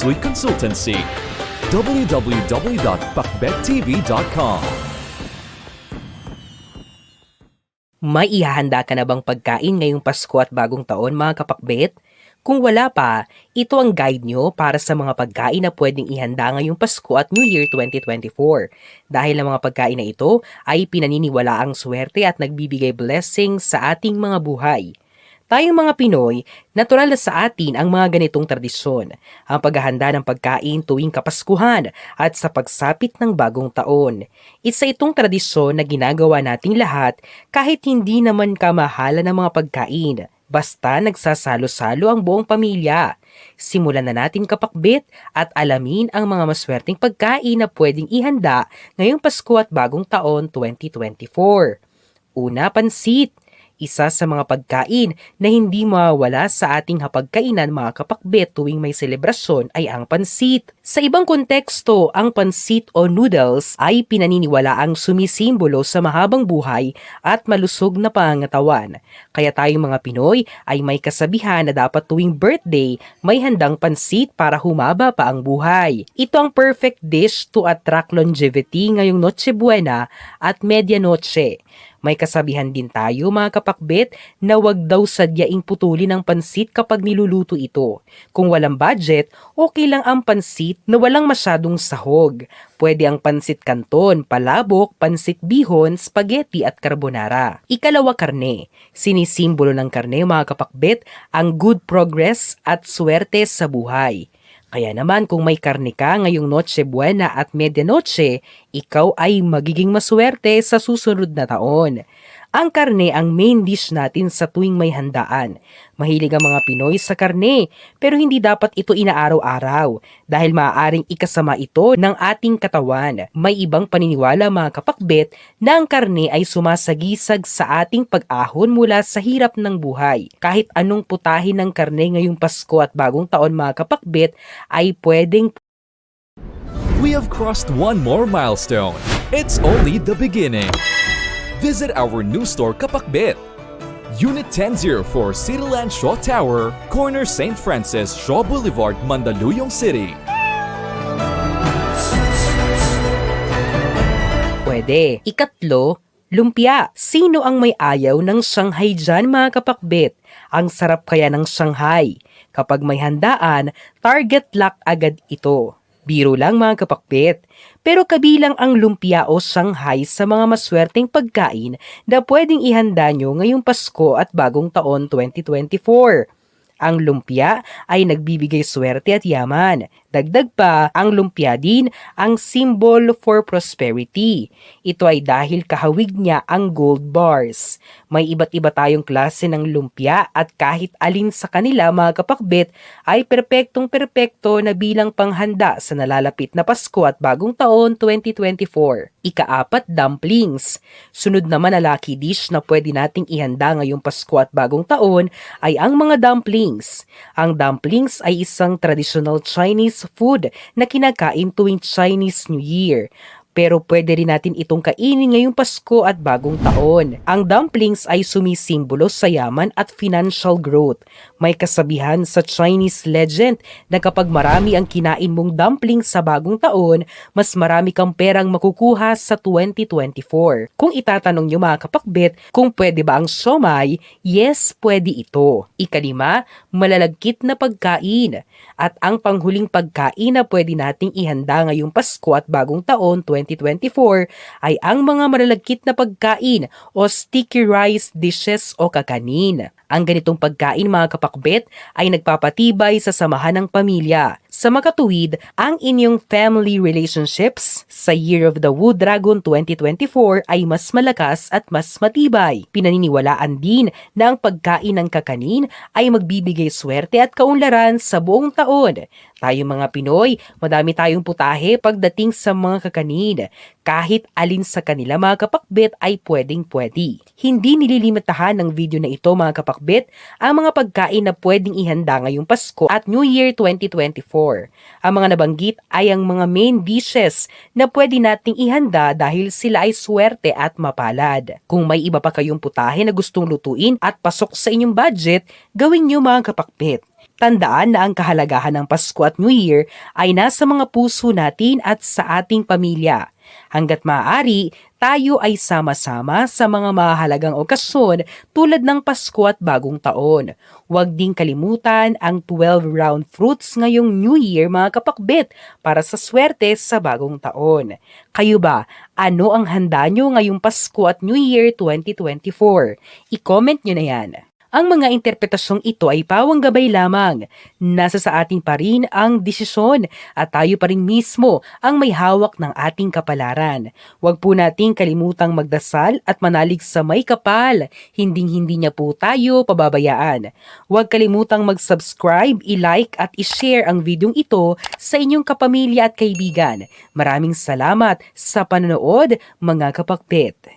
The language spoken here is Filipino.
Suy Consultancy. www.pakbettv.com. May ihahanda ka na bang pagkain ngayong Pasko at Bagong Taon, mga kapakbet? Kung wala pa, ito ang guide nyo para sa mga pagkain na pwedeng ihanda ngayong Pasko at New Year 2024. Dahil ang mga pagkain na ito ay pinaniniwalaang swerte at nagbibigay blessing sa ating mga buhay. Tayong mga Pinoy, natural na sa atin ang mga ganitong tradisyon, ang paghahanda ng pagkain tuwing Kapaskuhan at sa pagsapit ng Bagong Taon. Isa itong tradisyon na ginagawa nating lahat kahit hindi naman kamahalan ng mga pagkain, basta nagsasalo-salo ang buong pamilya. Simulan na natin, kapakbet, at alamin ang mga maswerteng pagkain na pwedeng ihanda ngayong Pasko at Bagong Taon 2024. Una, pansit. Isa sa mga pagkain na hindi mawawala sa ating hapagkainan, mga kapakbet, tuwing may selebrasyon ay ang pansit. Sa ibang konteksto, ang pansit o noodles ay pinaniniwalaang sumisimbolo sa mahabang buhay at malusog na pangangatawan. Kaya tayong mga Pinoy ay may kasabihan na dapat tuwing birthday may handang pansit para humaba pa ang buhay. Ito ang perfect dish to attract longevity ngayong Noche Buena at Medianoche. May kasabihan din tayo, mga kapakbet, na wag daw sadyaing putulin ang pansit kapag niluluto ito. Kung walang budget, okay lang ang pansit na walang masyadong sahog. Pwede ang pansit canton, palabok, pansit bihon, spaghetti at carbonara. Ikalawa, karne. Sinisimbolo ng karne, mga kapakbet, ang good progress at swerte sa buhay. Kaya naman kung may karne ka ngayong Noche Buena at Medianoche, ikaw ay magiging maswerte sa susunod na taon. Ang karne ang main dish natin sa tuwing may handaan. Mahilig ang mga Pinoy sa karne, pero hindi dapat ito inaaraw-araw dahil maaaring ikasama ito ng ating katawan. May ibang paniniwala, mga kapakbet, na ang karne ay sumasagisag sa ating pag-ahon mula sa hirap ng buhay. Kahit anong putahin ng karne ngayong Pasko at Bagong Taon, mga kapakbet, ay pwedeng. We have crossed one more milestone. It's only the beginning. Visit our new store, Kapakbet. Unit 1004 Cityland Shaw Tower, corner St. Francis Shaw Boulevard, Mandaluyong City. Pwede. Ikatlo, lumpia. Sino ang may ayaw ng Shanghai dyan, mga kapakbet? Ang sarap kaya ng Shanghai. Kapag may handaan, target lock agad ito. Biro lang, mga kapakbet. Pero kabilang ang lumpia o Shanghai sa mga maswerteng pagkain na pwedeng ihanda nyo ngayong Pasko at Bagong Taon 2024. Ang lumpia ay nagbibigay swerte at yaman. Dagdag pa, ang lumpia din ang symbol for prosperity. Ito ay dahil kahawig niya ang gold bars. May iba't iba tayong klase ng lumpia at kahit alin sa kanila, mga kapakbet, ay perpektong-perpekto na bilang panghanda sa nalalapit na Pasko at Bagong Taon 2024. Ikaapat, dumplings. Sunod naman na lucky dish na pwede nating ihanda ngayong Pasko at Bagong Taon ay ang mga dumplings. Ang dumplings ay isang traditional Chinese food na kinakain tuwing Chinese New Year. Pero pwede rin natin itong kainin ngayong Pasko at Bagong Taon. Ang dumplings ay sumisimbolo sa yaman at financial growth. May kasabihan sa Chinese legend na kapag marami ang kinain mong dumplings sa Bagong Taon, mas marami kang perang makukuha sa 2024. Kung itatanong nyo, mga kapakbet, kung pwede ba ang siomai, yes, pwede ito. Ikalima, malalagkit na pagkain. At ang panghuling pagkain na pwede nating ihanda ngayong Pasko at Bagong Taon 2024 ay ang mga malalagkit na pagkain o sticky rice dishes o kakanin. Ang ganitong pagkain, mga kapakbet, ay nagpapatibay sa samahan ng pamilya. Sa makatuwid, ang inyong family relationships sa Year of the Wood Dragon 2024 ay mas malakas at mas matibay. Pinaniniwalaan din na ang pagkain ng kakanin ay magbibigay swerte at kaunlaran sa buong taon. Tayong mga Pinoy, madami tayong putahe pagdating sa mga kakanin. Kahit alin sa kanila, mga kapakbet, ay pwedeng-pwede. Hindi nililimitahan ng video na ito, mga kapakbet, ang mga pagkain na pwedeng ihanda ngayong Pasko at New Year 2024. Ang mga nabanggit ay ang mga main dishes na pwede nating ihanda dahil sila ay swerte at mapalad. Kung may iba pa kayong putahe na gustong lutuin at pasok sa inyong budget, gawin nyo, mga kapakbet. Tandaan na ang kahalagahan ng Pasko at New Year ay nasa mga puso natin at sa ating pamilya. Hanggat maaari, tayo ay sama-sama sa mga mahalagang okasyon tulad ng Pasko at Bagong Taon. Huwag ding kalimutan ang 12 round fruits ngayong New Year mga kapakbet para sa swerte sa Bagong Taon. Kayo ba, ano ang handa nyo ngayong Pasko at New Year 2024? I-comment nyo na yan. Ang mga interpretasyong ito ay pawang gabay lamang. Nasa sa atin pa rin ang desisyon at tayo pa rin mismo ang may hawak ng ating kapalaran. Huwag po nating kalimutang magdasal at manalig sa may kapal. Hinding-hindi niya po tayo pababayaan. Huwag kalimutang mag-subscribe, i-like at i-share ang videong ito sa inyong kapamilya at kaibigan. Maraming salamat sa panonood mga kapakbet.